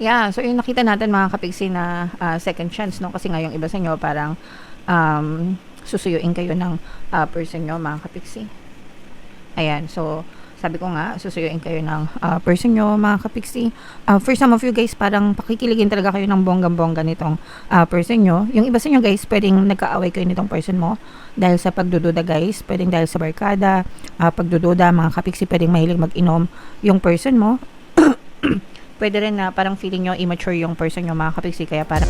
Yeah, so yung nakita natin mga kapigsi na second chance, no? Kasi nga yung iba sa inyo parang susuyuin kayo ng person nyo mga kapigsi. Ayan, so sabi ko nga, susuyuin kayo ng person nyo mga kapigsi. For some of you guys, parang pakikiligin talaga kayo ng bonggang-bongga nitong person nyo. Yung iba sa inyo guys, pwedeng nagkaaway kayo nitong person mo dahil sa pagdududa guys, pwedeng dahil sa barkada, pagdududa mga kapigsi, pwedeng mahilig mag-inom yung person mo. Pwede rin na parang feeling nyo immature yung person nyo mga kapigsi, kaya parang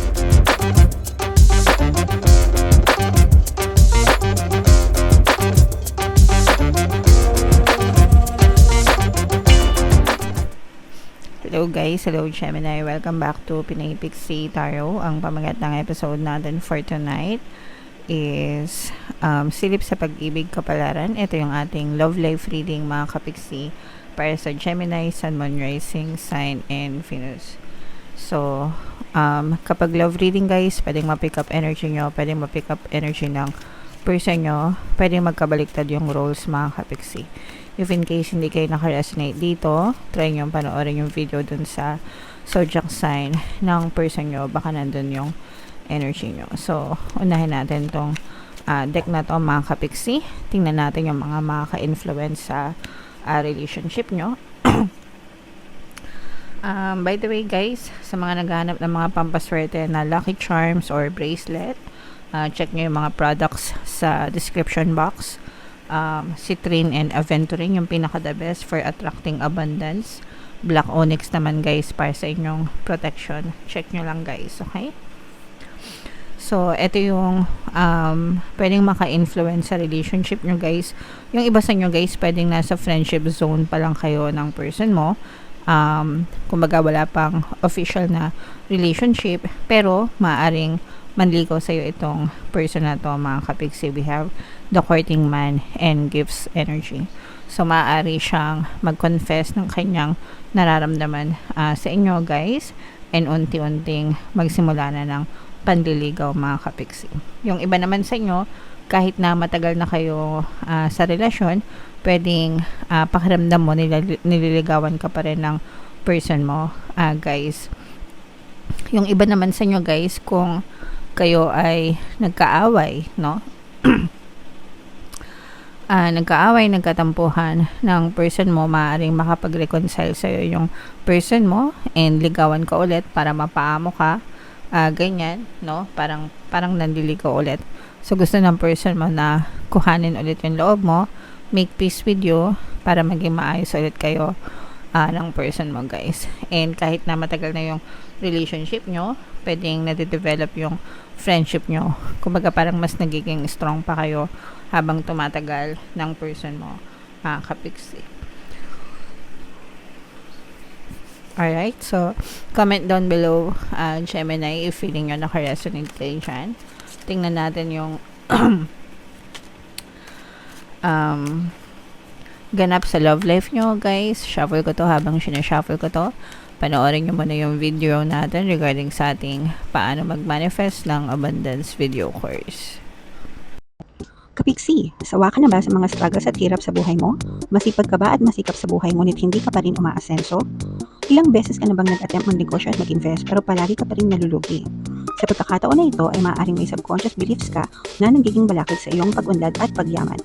hello guys, hello Gemini, welcome back to Pinay Pixie Tarot. Ang pamagat ng episode natin for tonight is Silip sa Pag-ibig Kapalaran. Ito yung ating love life reading mga kapigsi para sa Gemini, Sun, Moon, Rising, Sign, and Venus. So, kapag love reading guys, pwedeng ma-pick up energy nyo, pwedeng ma-pick up energy ng person nyo, pwedeng magkabaliktad yung roles mga kapigsi. If in case hindi kayo naka-resonate dito, try nyo panoorin yung video dun sa zodiac sign ng person nyo, baka nandun yung energy nyo. So, unahin natin tong deck na to mga kapigsi. Tingnan natin yung mga makaka-influence sa relationship nyo. By the way guys, sa mga naghahanap ng mga pampaswerte na lucky charms or bracelet, check nyo yung mga products sa description box. Citrine and Aventurine yung pinaka the best for attracting abundance. Black Onyx naman guys para sa inyong protection. Check nyo lang guys, okay? So, ito yung pwedeng maka-influence sa relationship nyo guys. Yung iba sa inyo guys, pwedeng nasa friendship zone pa lang kayo ng person mo. Kumbaga wala pang official na relationship, pero maaring manligaw sa'yo itong person na to mga kapigsi. We have the courting man and gives energy. So, maaari siyang mag-confess ng kanyang nararamdaman sa inyo guys, and unti-unting magsimula na ng panliligaw mga kapigsi. Yung iba naman sa inyo, kahit na matagal na kayo sa relasyon, pwedeng pakiramdam mo nililigawan ka pa rin ng person mo guys. Yung iba naman sa inyo guys, kung kayo ay nagkaaway, no? Nagkaaway, nagkatampuhan ng person mo, maaaring makapag-reconcile sa'yo yung person mo and ligawan ka ulit para mapaamo ka. Ganyan, no? Parang nanliligaw ulit. So, gusto ng person mo na kuhanin ulit yung loob mo, make peace with you, para maging maayos ulit kayo ng person mo, guys. And kahit na matagal na yung relationship nyo, pwedeng nade-develop yung friendship nyo. Kumbaga, parang mas nagiging strong pa kayo habang tumatagal ng person mo, kapigsi. Alright, so comment down below Gemini if feeling nyo naka-resonate kayo dyan. Tingnan natin yung ganap sa love life nyo guys. Shuffle ko to habang sinashuffle ko to. Panoorin nyo muna yung video natin regarding sa ating paano mag-manifest ng abundance video course. Kapigsi, sawa ka na ba sa mga struggles at hirap sa buhay mo? Masipag ka ba at masikap sa buhay ngunit hindi ka pa rin umaasenso? Ilang beses ka na bang nag-attempt mag-negosyo at mag-invest pero palagi ka pa rin nalulugi? Sa pagkakataon na ito ay maaaring may subconscious beliefs ka na nagiging balakid sa iyong pag-unlad at pagyaman.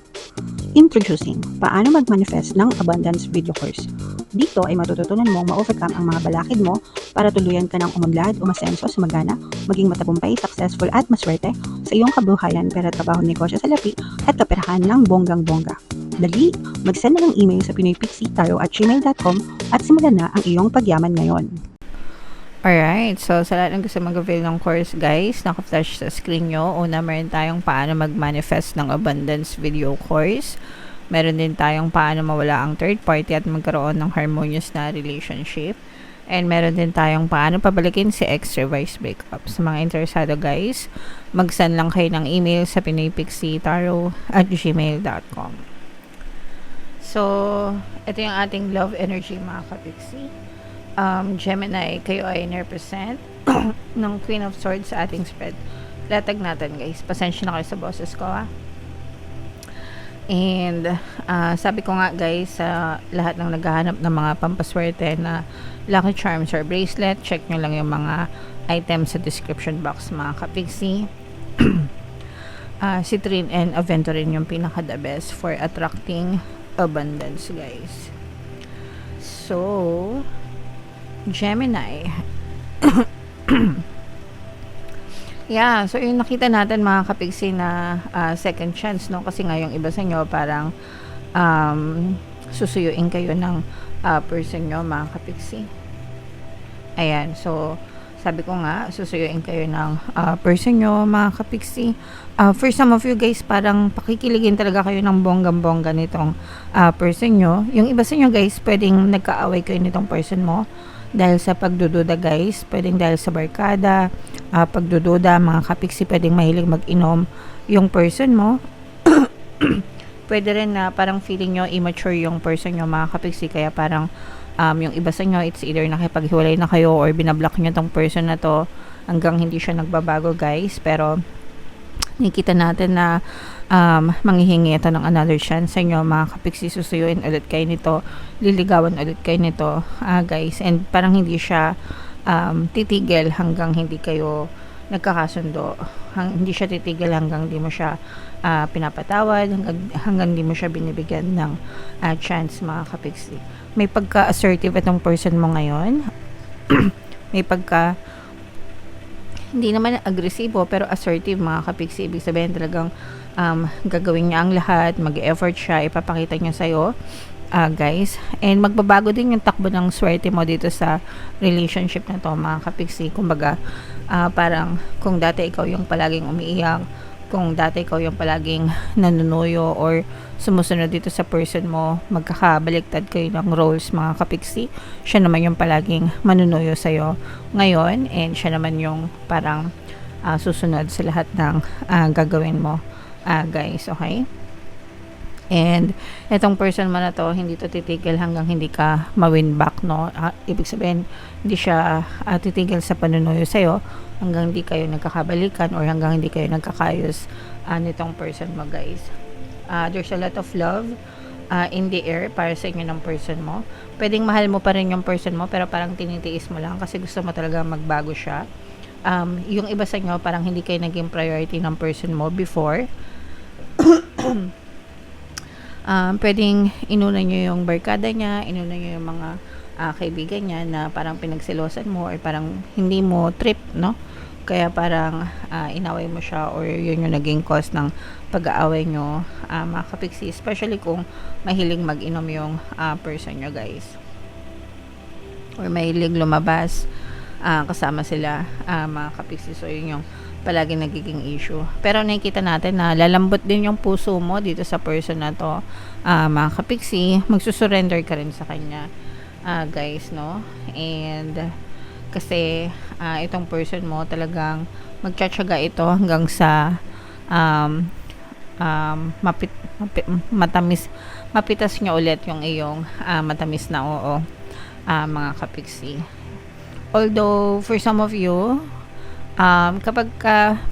Introducing, paano mag-manifest ng abundance video course. Dito ay matututunan mong ma-overcome ang mga balakid mo para tuluyan ka ng umunlad, umasenso, sumagana, maging matagumpay, successful at maswerte sa iyong kabuhayan, pera, trabaho, negosyo, salapi at kaperahan ng bonggang-bongga. Dali, mag-send na ng email sa pinoypixie@gmail.com at simulan na ang iyong pagyaman ngayon. Alright, so sa lahat ng gusto mag-avail ng course guys, naka-flash sa screen nyo. Una, meron tayong paano mag-manifest ng abundance video course. Meron din tayong paano mawala ang third party at magkaroon ng harmonious na relationship. And meron din tayong paano pabalikin si ex-reverse breakup. Sa mga interesado guys, mag-send lang kayo ng email sa pinoypixie@gmail.com. So, ito yung ating love energy mga kapigsi. Gemini, kayo ay represent ng Queen of Swords sa ating spread. Latag natin guys. Pasensya na kayo sa boses ko And sabi ko nga guys, sa lahat ng naghahanap ng mga pampaswerte na lucky charms or bracelet, check nyo lang yung mga items sa description box mga kapiksi. Citrine and Aventurine yung pinaka the best for attracting abundance guys. So Gemini. Yeah, so yung nakita natin mga kapiksi na second chance, no? Kasi nga yung iba sa inyo parang susuyuin kayo ng person nyo mga kapiksi. Ayan, so sabi ko nga, susuyuin kayo ng person nyo mga kapiksi. For some of you guys, parang pakikiligin talaga kayo ng bonggang-bongga nitong person nyo. Yung iba sa inyo guys, pwedeng nagkaaway kayo nitong person mo dahil sa pagdududa guys, pwedeng dahil sa barkada, pagdududa mga kapiksi, pwedeng mahilig mag-inom yung person mo. Pwede rin na parang feeling nyo immature yung person nyo mga kapiksi, kaya parang yung iba sa inyo, it's either nakipaghiwalay na kayo or binablock nyo tong person na to hanggang hindi siya nagbabago guys. Pero nakikita natin na manghihingi ito ng another chance sa inyo mga kapiksi. Susuyuin ulit kayo nito, liligawan ulit kayo nito guys, and parang hindi siya titigil hanggang hindi kayo nagkakasundo. Hindi siya titigil hanggang hindi mo siya pinapatawad, hanggang hindi mo siya binibigyan ng chance mga kapiksi. May pagka-assertive itong person mo ngayon. May pagka hindi naman agresibo pero assertive mga kapiksi. Ibig sabihin talagang gagawin niya ang lahat, mag-effort siya, ipapakita niya sa'yo guys. And magbabago din yung takbo ng swerte mo dito sa relationship na to mga kapiksi. Kumbaga parang kung dati ikaw yung palaging umiiyak, kung dati ikaw yung palaging nanunuyo or sumusunod dito sa person mo, magkakabaliktad kayo ng roles mga kapiksi. Siya naman yung palaging manunuyo sa'yo ngayon, and siya naman yung parang susunod sa lahat ng gagawin mo guys, okay? And itong person mo na to, hindi to titigil hanggang hindi ka ma-win back, no? Ibig sabihin, hindi siya titigil sa panunuyo sa'yo hanggang hindi kayo nagkakabalikan or hanggang hindi kayo nagkakayos nitong person mo guys. There's a lot of love in the air para sa inyo ng person mo. Pwedeng mahal mo pa rin yung person mo pero parang tinitiis mo lang kasi gusto mo talaga magbago siya. Yung iba sa inyo, parang hindi kayo naging priority ng person mo before. Pwedeng inuna nyo yung barkada niya, inuna nyo yung mga kaibigan niya na parang pinagsilosan mo or parang hindi mo trip, no? Kaya parang inaway mo siya or yun yung naging cause ng pag-aaway nyo mga kapiksi, especially kung mahilig mag-inom yung person nyo guys, or mahilig lumabas kasama sila mga kapiksi. So yun yung palagi nagiging issue. Pero nakikita natin na lalambot din yung puso mo dito sa person na to mga kapiksi. Magsusurrender ka rin sa kanya guys, no? And kasi itong person mo talagang magtsatsaga ito hanggang sa mapitas niya ulit yung iyong matamis na oo mga kapiksi. Although for some of you, kapag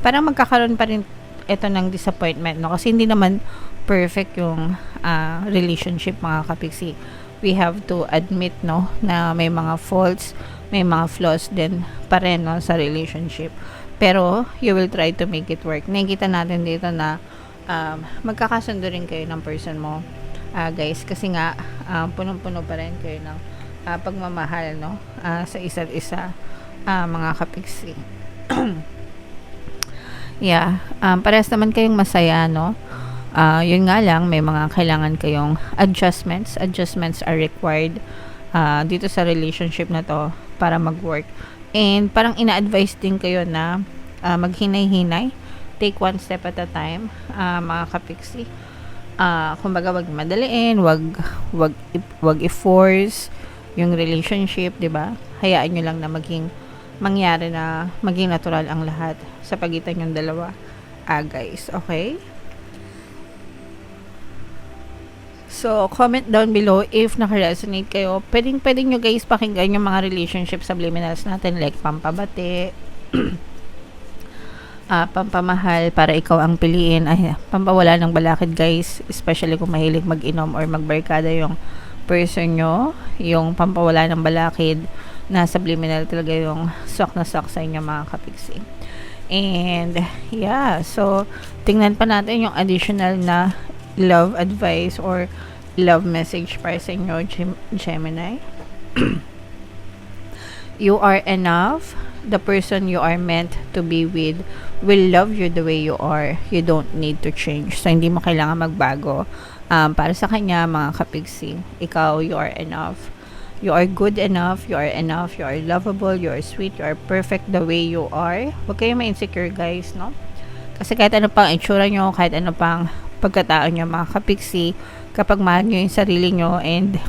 parang magkakaroon pa rin ito ng disappointment, no? Kasi hindi naman perfect yung relationship mga kapiksi. We have to admit, no, na may mga faults, may mga flaws din pa rin, no, sa relationship. Pero you will try to make it work. Nakikita natin dito na magkakasundo rin kayo ng person mo guys, kasi nga punong-puno pa rin kayo ng pagmamahal, no, sa isa't isa mga kapiksi. Yeah, parehas naman kayong masaya, no? Yun nga lang, may mga kailangan kayong adjustments. Adjustments are required dito sa relationship na to para mag-work. And parang ina-advise din kayo na maghinay-hinay. Take one step at a time, mga kapiksi. Kumbaga, wag madaliin, wag i-force yung relationship, 'di ba? Hayaan nyo lang na mangyari na maging natural ang lahat sa pagitan yung dalawa, guys, okay? So, comment down below if naka-resonate kayo. Pwedeng nyo guys pakinggan yung mga relationship subliminals natin, like pampabati, pampamahal para ikaw ang piliin, ay pampawala ng balakid guys, especially kung mahilig mag-inom or magbarkada yung person nyo, yung pampawala ng balakid na subliminal talaga yung swak na swak sa inyo mga kapiksi. And yeah, so tingnan pa natin yung additional na love advice or love message para sa inyo, Gemini. You are enough. The person you are meant to be with will love you the way you are. You don't need to change. So, hindi mo kailangan magbago. Para sa kanya, mga kapigsi, ikaw, you are enough. You are good enough. You are enough. You are lovable. You are sweet. You are perfect the way you are. Huwag kayo ma-insecure, guys, no? Kasi kahit ano pang itsura nyo, kahit ano pang pagkatao nyo, mga kapigsi, kapag mahal nyo yung sarili nyo and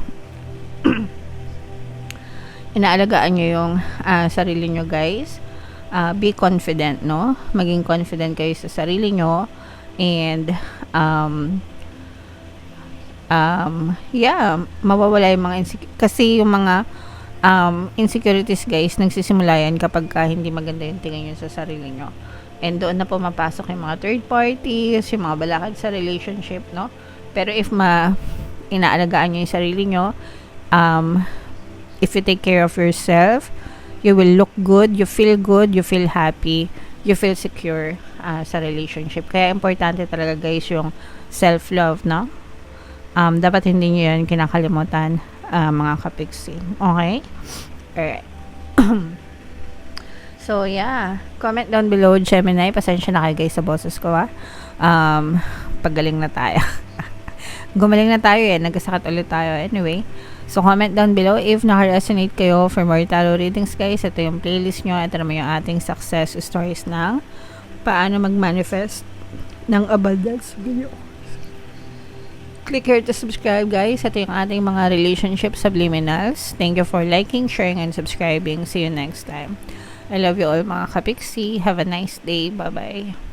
inaalagaan nyo yung sarili nyo, guys, be confident, no? Maging confident kayo sa sarili nyo and yeah, mawawala yung mga kasi yung mga insecurities, guys, nagsisimula yan kapag hindi maganda yung tingin nyo sa sarili nyo. And doon na pumapasok yung mga third parties, yung mga balakid sa relationship, no? Pero if inaalagaan nyo yung sarili nyo, if you take care of yourself, you will look good, you feel happy, you feel secure sa relationship. Kaya importante talaga, guys, yung self-love, no? Dapat hindi nyo yan kinakalimutan, mga kapiksi. Okay? Alright. So, yeah. Comment down below, Gemini. Pasensya na kayo, guys, sa boses ko, paggaling na tayo. Gumaling na tayo, nagkasakit ulit tayo. Anyway, so comment down below if naka-resonate kayo for more tarot readings, guys. Ito yung playlist nyo. Ito naman yung ating success stories ng paano mag-manifest ng abundance video. Click here to subscribe, guys. Ito yung ating mga relationship subliminals. Thank you for liking, sharing, and subscribing. See you next time. I love you all, mga kapiksi. Have a nice day. Bye-bye.